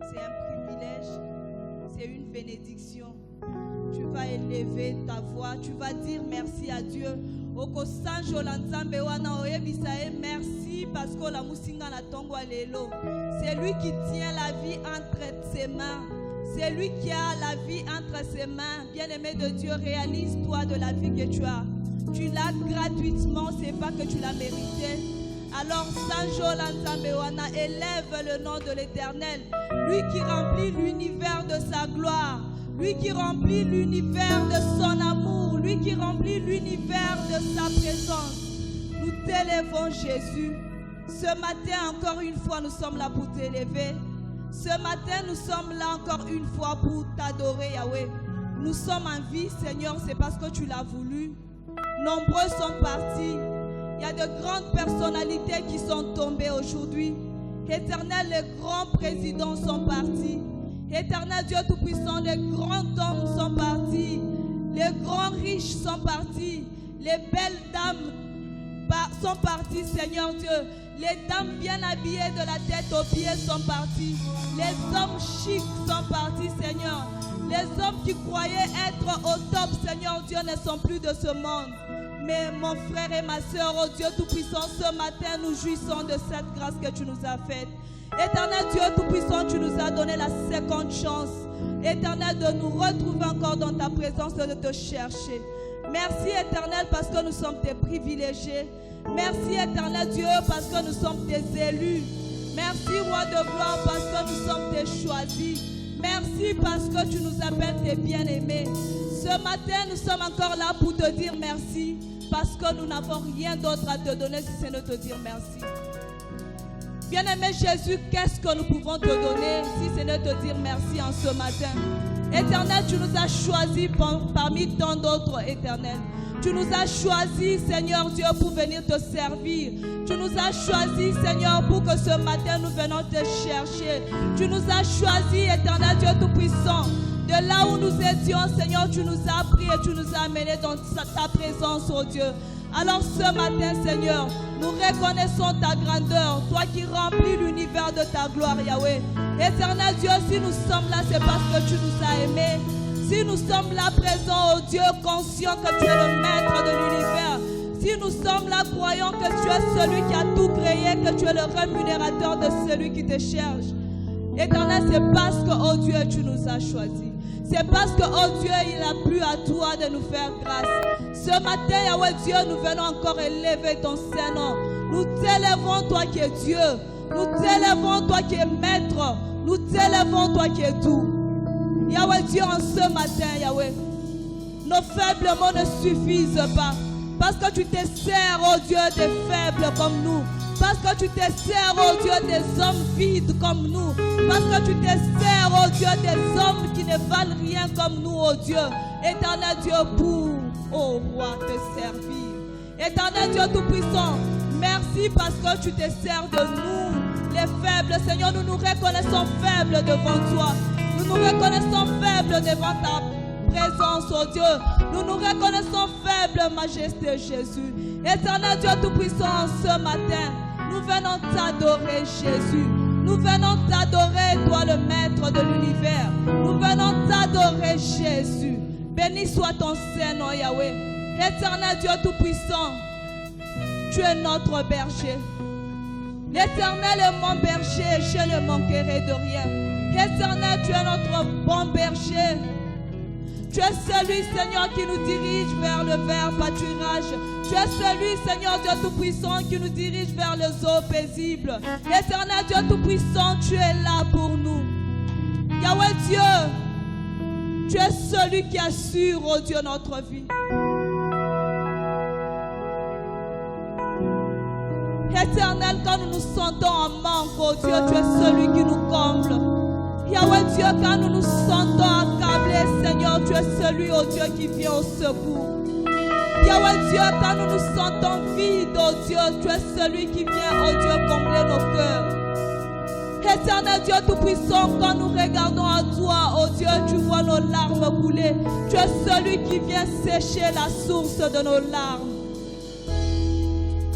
C'est un privilège, c'est une bénédiction. Tu vas élever ta voix, tu vas dire merci à Dieu. Merci parce que la musinga na tongo lelo. C'est lui qui tient la vie entre ses mains. C'est lui qui a la vie entre ses mains. Bien-aimé de Dieu, réalise-toi de la vie que tu as. Tu l'as gratuitement, c'est pas que tu l'as mérité. Alors, Sanjo Lanzambewana, élève le nom de l'Éternel. Lui qui remplit l'univers de sa gloire. Lui qui remplit l'univers de son amour. Lui qui remplit l'univers de sa présence. Nous t'élèvons, Jésus. Ce matin, encore une fois, nous sommes là pour t'élever. Ce matin, nous sommes là encore une fois pour t'adorer, Yahweh. Nous sommes en vie, Seigneur, c'est parce que tu l'as voulu. Nombreux sont partis. Il y a de grandes personnalités qui sont tombées aujourd'hui. Éternel, les grands présidents sont partis. Éternel Dieu Tout-Puissant, les grands hommes sont partis. Les grands riches sont partis. Les belles dames sont parties, Seigneur Dieu. Les dames bien habillées de la tête aux pieds sont parties. Les hommes chics sont partis, Seigneur. Les hommes qui croyaient être au top, Seigneur Dieu, ne sont plus de ce monde. Mais mon frère et ma soeur, oh Dieu Tout-Puissant, ce matin, nous jouissons de cette grâce que tu nous as faite. Éternel Dieu Tout-Puissant, tu nous as donné la seconde chance. Éternel, de nous retrouver encore dans ta présence, de te chercher. Merci, Éternel, parce que nous sommes tes privilégiés. Merci, Éternel Dieu, parce que nous sommes tes élus. Merci, Roi de gloire, parce que nous sommes tes choisis. Merci parce que tu nous appelles tes bien-aimés. Ce matin, nous sommes encore là pour te dire merci, parce que nous n'avons rien d'autre à te donner si ce n'est de te dire merci. Bien-aimé Jésus, qu'est-ce que nous pouvons te donner si ce n'est de te dire merci en ce matin? Éternel, tu nous as choisis parmi tant d'autres, Éternel. Tu nous as choisis, Seigneur Dieu, pour venir te servir. Tu nous as choisis, Seigneur, pour que ce matin nous venons te chercher. Tu nous as choisis, Éternel Dieu Tout-Puissant. De là où nous étions, Seigneur, tu nous as pris et tu nous as amenés dans ta présence, oh Dieu. Alors ce matin, Seigneur, nous reconnaissons ta grandeur, toi qui remplis l'univers de ta gloire, Yahweh. Éternel Dieu, si nous sommes là, c'est parce que tu nous as aimés. Si nous sommes là présents, oh Dieu, conscients que tu es le maître de l'univers. Si nous sommes là, croyant que tu es celui qui a tout créé, que tu es le rémunérateur de celui qui te cherche. Éternel, c'est parce que, oh Dieu, tu nous as choisis. C'est parce que, oh Dieu, il a plu à toi de nous faire grâce. Ce matin, Yahweh Dieu, nous venons encore élever ton Saint-Nom. Nous t'élèvons, toi qui es Dieu. Nous t'élèvons, toi qui es maître. Nous t'élèvons, toi qui es doux. Yahweh Dieu, en ce matin, Yahweh, nos faibles mots ne suffisent pas. Parce que tu te sers, oh Dieu, des faibles comme nous. Parce que tu te sers, oh Dieu, des hommes vides comme nous. Parce que tu te sers, oh Dieu, des hommes qui ne valent rien comme nous, oh Dieu. Éternel Dieu, pour, oh Roi, te servir. Éternel Dieu Tout-Puissant, merci parce que tu te sers de nous, les faibles. Seigneur, nous nous reconnaissons faibles devant toi. Nous nous reconnaissons faibles devant ta présence, oh Dieu. Nous nous reconnaissons faibles, Majesté Jésus. Éternel Dieu Tout-Puissant, ce matin, nous venons t'adorer, Jésus. Nous venons t'adorer, toi le maître de l'univers. Nous venons t'adorer, Jésus. Béni soit ton Saint-Nom, Yahweh. Éternel Dieu Tout-Puissant, tu es notre berger. L'Éternel est mon berger, je ne manquerai de rien. Éternel, tu es notre bon berger. Tu es celui, Seigneur, qui nous dirige vers le vert pâturage. Tu es celui, Seigneur Dieu Tout-Puissant, qui nous dirige vers les eaux paisibles. Éternel Dieu Tout-Puissant, tu es là pour nous. Yahweh Dieu, tu es celui qui assure, oh Dieu, notre vie. Éternel, quand nous nous sentons en manque, oh Dieu, tu es celui qui nous comble. Yahweh Dieu, quand nous nous sentons accablés, Seigneur, tu es celui, oh Dieu, qui vient au secours. Yahweh Dieu, quand nous nous sentons vides, oh Dieu, tu es celui qui vient, oh Dieu, combler nos cœurs. Éternel Dieu Tout-Puissant, quand nous regardons à toi, oh Dieu, tu vois nos larmes couler. Tu es celui qui vient sécher la source de nos larmes.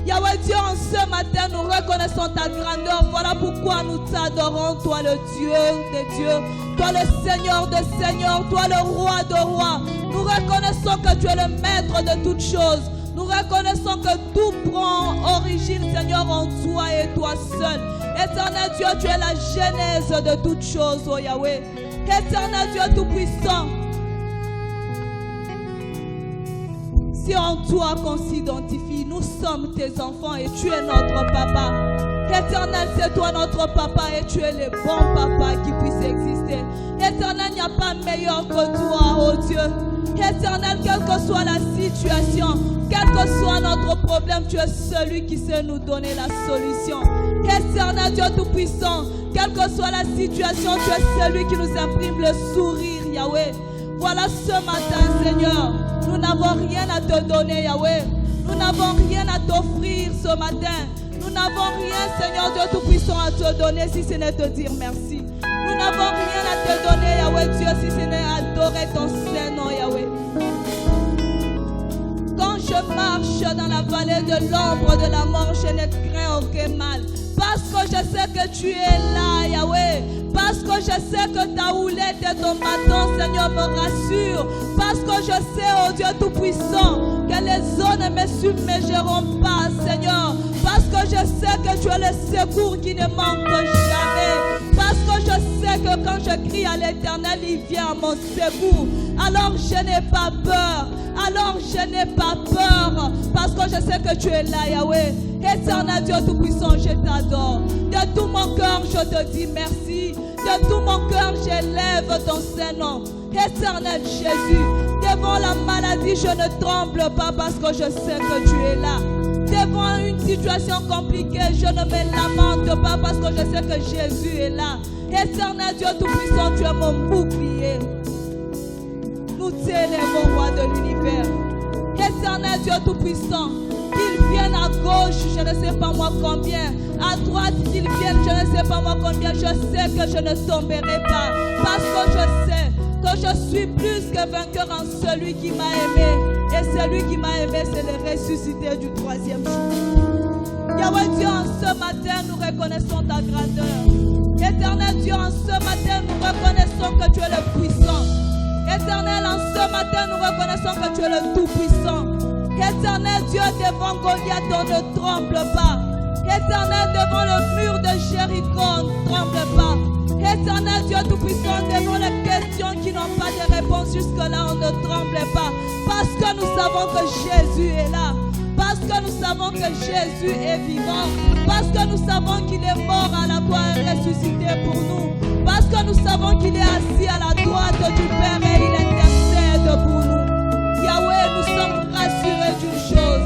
Yahweh Dieu, en ce matin, nous reconnaissons ta grandeur. Voilà pourquoi nous t'adorons, toi le Dieu des dieux, toi le Seigneur des seigneurs, toi le roi de rois. Nous reconnaissons que tu es le maître de toutes choses. Nous reconnaissons que tout prend origine, Seigneur, en toi et toi seul. Éternel Dieu, tu es la genèse de toutes choses, oh Yahweh. Éternel Dieu tout-puissant, c'est en toi qu'on s'identifie. Nous sommes tes enfants et tu es notre papa. Éternel, c'est toi notre papa et tu es le bon papa qui puisse exister. Éternel, il n'y a pas meilleur que toi, oh Dieu. Éternel, quelle que soit la situation, quel que soit notre problème, tu es celui qui sait nous donner la solution. Éternel Dieu tout-puissant, quelle que soit la situation, tu es celui qui nous imprime le sourire, Yahweh. Voilà ce matin, Seigneur, nous n'avons rien à te donner, Yahweh. Nous n'avons rien à t'offrir ce matin. Nous n'avons rien, Seigneur Dieu tout-puissant, à te donner si ce n'est te dire merci. Nous n'avons rien à te donner, Yahweh Dieu, si ce n'est adorer ton Saint-Nom, Yahweh. Quand je marche dans la vallée de l'ombre de la mort, je ne crains aucun mal. Parce que je sais que tu es là, Yahweh. Parce que je sais que ta houlette et ton bâton, Seigneur, me rassurent. Parce que je sais, oh Dieu Tout-Puissant, que les eaux ne me submergeront pas, Seigneur. Parce que je sais que tu es le secours qui ne manque jamais. Parce que je sais que quand je crie à l'Éternel, il vient à mon secours. Alors je n'ai pas peur. Alors je n'ai pas peur. Parce que je sais que tu es là, Yahweh. Éternel Dieu Tout-Puissant, je t'adore. De tout mon cœur, je te dis merci. De tout mon cœur, j'élève ton Saint-Nom. Éternel Jésus, devant la maladie, je ne tremble pas parce que je sais que tu es là. Devant une situation compliquée, je ne me lamente pas parce que je sais que Jésus est là. Éternel Dieu Tout-Puissant, tu es mon bouclier. Nous t'élèvons, roi de l'univers. Éternel Dieu Tout-Puissant, qu'ils viennent à gauche, je ne sais pas moi combien. À droite, qu'ils viennent, je ne sais pas moi combien. Je sais que je ne tomberai pas. Parce que je sais que je suis plus que vainqueur en celui qui m'a aimé. Et celui qui m'a aimé, c'est le ressuscité du troisième jour. Yahweh Dieu, en ce matin, nous reconnaissons ta grandeur. Éternel Dieu, en ce matin, nous reconnaissons que tu es le puissant. Éternel, en ce matin, nous reconnaissons que tu es le tout-puissant. Éternel Dieu, devant Goliath, on ne tremble pas. Éternel, devant le mur de Jéricho, on ne tremble pas. Éternel Dieu Tout-Puissant, devant les questions qui n'ont pas de réponse jusque-là, on ne tremble pas. Parce que nous savons que Jésus est là. Parce que nous savons que Jésus est vivant. Parce que nous savons qu'il est mort à la croix et ressuscité pour nous. Parce que nous savons qu'il est assis à la droite du Père et il intercède pour nous. Yahweh, nous sommes rassurés d'une chose.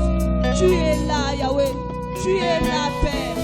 Tu es là, Yahweh. Tu es là, Père.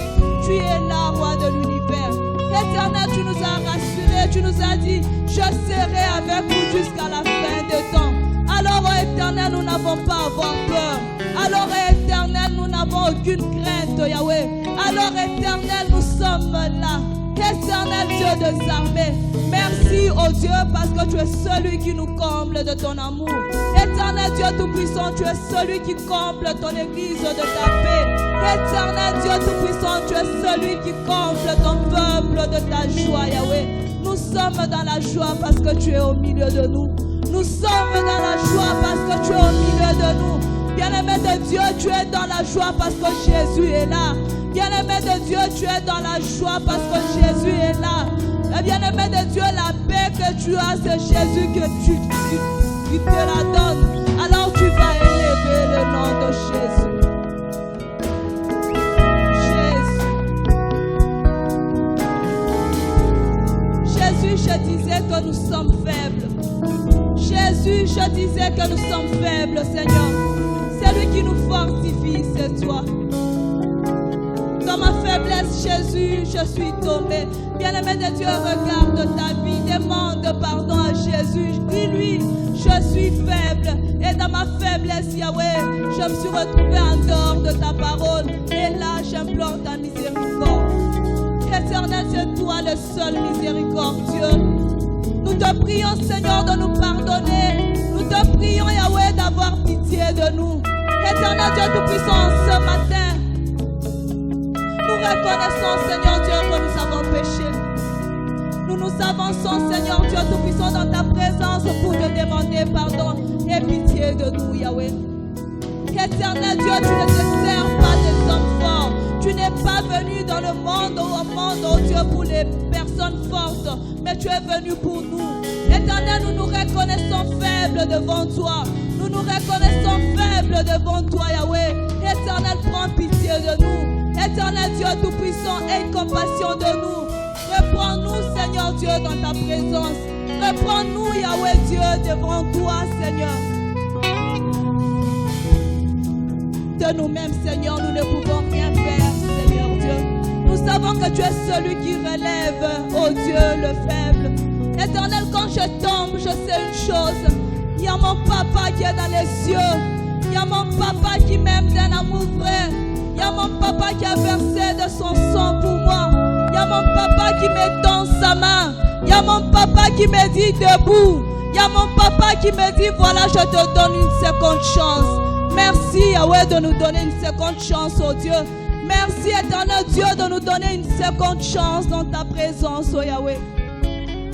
Tu es là, roi de l'univers. Éternel, tu nous as rassurés. Tu nous as dit, je serai avec vous jusqu'à la fin des temps. Alors, oh Éternel, nous n'avons pas à avoir peur. Alors, Éternel, nous n'avons aucune crainte, Yahweh. Alors, Éternel, nous sommes là. Éternel Dieu des armées, merci, oh Dieu, parce que tu es celui qui nous comble de ton amour. Éternel Dieu Tout-Puissant, tu es celui qui comble ton église de ta paix. Éternel Dieu Tout-Puissant, tu es celui qui comble ton peuple de ta joie, Yahweh. Nous sommes dans la joie parce que tu es au milieu de nous. Nous sommes dans la joie parce que tu es au milieu de nous. Bien-aimé de Dieu, tu es dans la joie parce que Jésus est là. Bien-aimé de Dieu, tu es dans la joie parce que Jésus est là. Et bien-aimé de Dieu, la paix que tu as, c'est Jésus que tu te la donnes. Alors tu vas élever le nom de Jésus. Jésus, je disais que nous sommes faibles. Jésus, je disais que nous sommes faibles, Seigneur. C'est lui qui nous fortifie, c'est toi. Dans ma faiblesse, Jésus, je suis tombé. Bien-aimé de Dieu, regarde ta vie, demande pardon à Jésus. Dis-lui, je suis faible. Et dans ma faiblesse, Yahweh, je me suis retrouvé en dehors de ta parole. Et là, j'implore ta miséricorde. Éternel, c'est toi le seul miséricordieux. Nous te prions, Seigneur, de nous pardonner. Nous te prions, Yahweh, d'avoir pitié de nous. Éternel Dieu Tout-Puissant, ce matin, nous reconnaissons, Seigneur Dieu, que nous avons péché. Nous nous avançons, Seigneur Dieu Tout-Puissant, dans ta présence pour te demander pardon et pitié de nous, Yahweh. Éternel Dieu, tu ne te sers pas des hommes forts. Tu n'es pas venu dans le monde, oh Dieu, pour les personnes fortes, mais tu es venu pour nous. Éternel, nous nous reconnaissons faibles devant toi. Nous nous reconnaissons faibles devant toi, Yahweh. Éternel, prends pitié de nous. Éternel Dieu Tout-Puissant, aie compassion de nous. Reprends-nous, Seigneur Dieu, dans ta présence. Reprends-nous, Yahweh Dieu, devant toi, Seigneur. De nous-mêmes, Seigneur, nous ne pouvons rien faire, Seigneur Dieu. Nous savons que tu es celui qui relève, oh Dieu, le faible. Éternel, quand je tombe, je sais une chose. Il y a mon papa qui est dans les cieux. Il y a mon papa qui m'aime d'un amour vrai. Il y a mon papa qui a versé de son sang pour moi. Il y a mon papa qui me tend sa main. Il y a mon papa qui me dit debout. Il y a mon papa qui me dit voilà, je te donne une seconde chance. Merci Yahweh de nous donner une seconde chance, oh Dieu. Merci éternel Dieu de nous donner une seconde chance dans ta présence, oh Yahweh.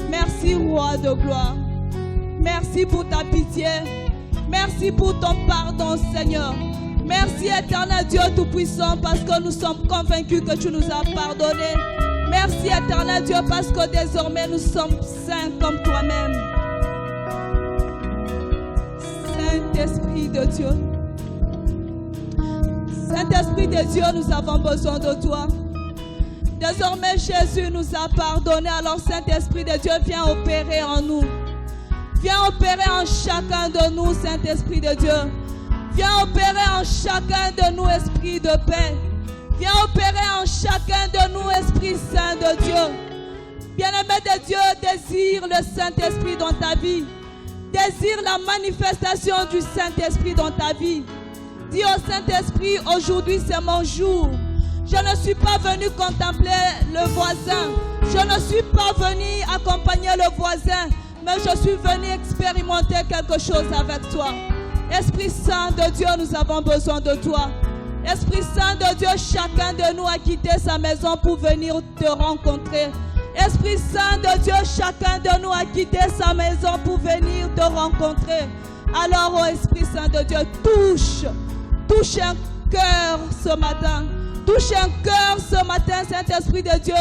Merci roi de gloire. Merci pour ta pitié. Merci pour ton pardon, Seigneur. Merci éternel Dieu Tout-Puissant parce que nous sommes convaincus que tu nous as pardonné. Merci éternel Dieu parce que désormais nous sommes saints comme toi-même. Saint-Esprit de Dieu. Saint-Esprit de Dieu, nous avons besoin de toi. Désormais, Jésus nous a pardonné. Alors, Saint-Esprit de Dieu, viens opérer en nous. Viens opérer en chacun de nous, Saint-Esprit de Dieu. Viens opérer en chacun de nous, Esprit de paix. Viens opérer en chacun de nous, Esprit Saint de Dieu. Bien-aimé de Dieu, désire le Saint-Esprit dans ta vie. Désire la manifestation du Saint-Esprit dans ta vie. Dis au Saint-Esprit, aujourd'hui c'est mon jour. Je ne suis pas venu contempler le voisin. Je ne suis pas venu accompagner le voisin. Mais je suis venu expérimenter quelque chose avec toi. Esprit Saint de Dieu, nous avons besoin de toi. Esprit Saint de Dieu, chacun de nous a quitté sa maison pour venir te rencontrer. Esprit Saint de Dieu, chacun de nous a quitté sa maison pour venir te rencontrer. Alors, oh Esprit Saint de Dieu, touche un cœur ce matin. Touche un cœur ce matin, Saint-Esprit de Dieu.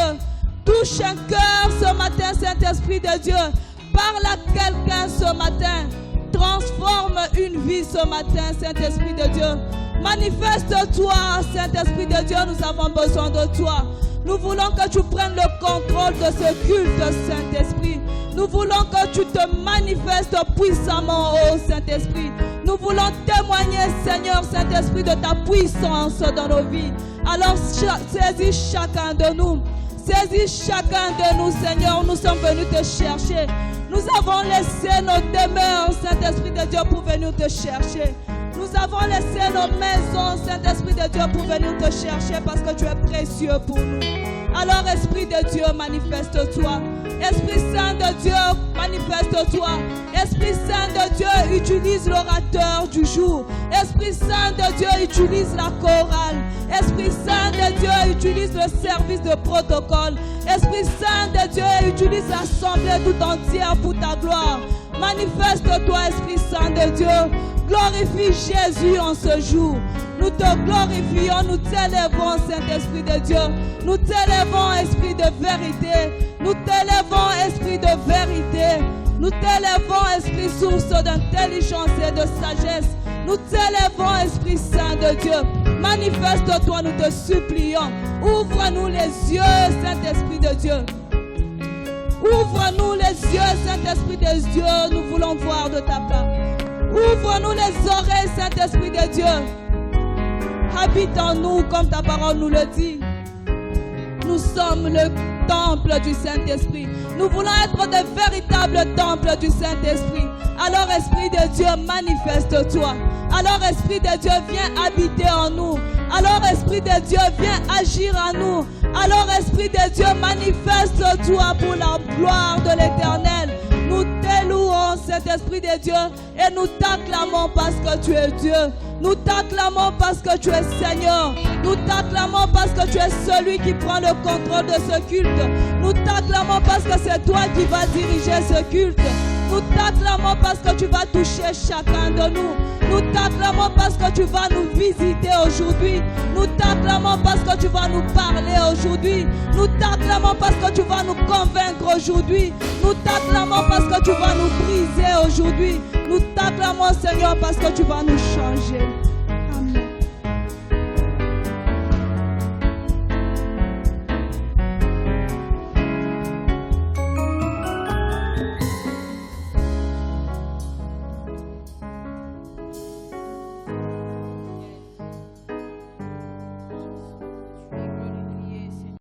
Touche un cœur ce matin, Saint-Esprit de Dieu. Parle à quelqu'un ce matin. Transforme une vie ce matin, Saint-Esprit de Dieu. Manifeste-toi, Saint-Esprit de Dieu, nous avons besoin de toi. Nous voulons que tu prennes le contrôle de ce culte, Saint-Esprit. Nous voulons que tu te manifestes puissamment, oh Saint-Esprit. Nous voulons témoigner, Seigneur Saint-Esprit, de ta puissance dans nos vies. Alors saisis chacun de nous. Saisis chacun de nous, Seigneur. Nous sommes venus te chercher. Nous avons laissé nos demeures, Saint-Esprit de Dieu, pour venir te chercher. Nous avons laissé nos maisons, Saint-Esprit de Dieu, pour venir te chercher parce que tu es précieux pour nous. Alors, Esprit de Dieu, manifeste-toi. Esprit Saint de Dieu, manifeste-toi. Esprit Saint de Dieu, utilise l'orateur du jour. Esprit Saint de Dieu, utilise la chorale. Esprit Saint de Dieu, utilise le service de protocole. Esprit Saint de Dieu, utilise l'assemblée tout entière pour ta gloire. Manifeste-toi, Esprit Saint de Dieu. Glorifie Jésus en ce jour. Nous te glorifions, nous t'élèvons, Saint-Esprit de Dieu. Nous t'élèvons, Esprit de vérité. Nous t'élèvons, Esprit de vérité. Nous t'élèvons, Esprit source d'intelligence et de sagesse. Nous t'élèvons, Esprit Saint de Dieu. Manifeste-toi, nous te supplions. Ouvre-nous les yeux, Saint-Esprit de Dieu. Ouvre-nous les yeux, Saint-Esprit de Dieu. Nous voulons voir de ta part. Ouvre-nous les oreilles, Saint-Esprit de Dieu. Habite en nous comme ta parole nous le dit. Nous sommes le temple du Saint-Esprit. Nous voulons être de véritables temples du Saint-Esprit. Alors, Esprit de Dieu, manifeste-toi. Alors, Esprit de Dieu, viens habiter en nous. Alors, Esprit de Dieu, viens agir en nous. Alors, Esprit de Dieu, manifeste-toi pour la gloire de l'Éternel. Nous t'élouons, Saint-Esprit de Dieu, et nous t'acclamons parce que tu es Dieu. Nous t'acclamons parce que tu es Seigneur. Nous t'acclamons parce que tu es celui qui prend le contrôle de ce culte. Nous t'acclamons parce que c'est toi qui vas diriger ce culte. Nous t'acclamons parce que tu vas toucher chacun de nous. Nous t'acclamons parce que tu vas nous visiter aujourd'hui. Nous t'acclamons parce que tu vas nous parler aujourd'hui. Nous t'acclamons parce que tu vas nous convaincre aujourd'hui. Nous t'acclamons parce que tu vas nous briser aujourd'hui. Nous t'acclamons, Seigneur, parce que tu vas nous changer.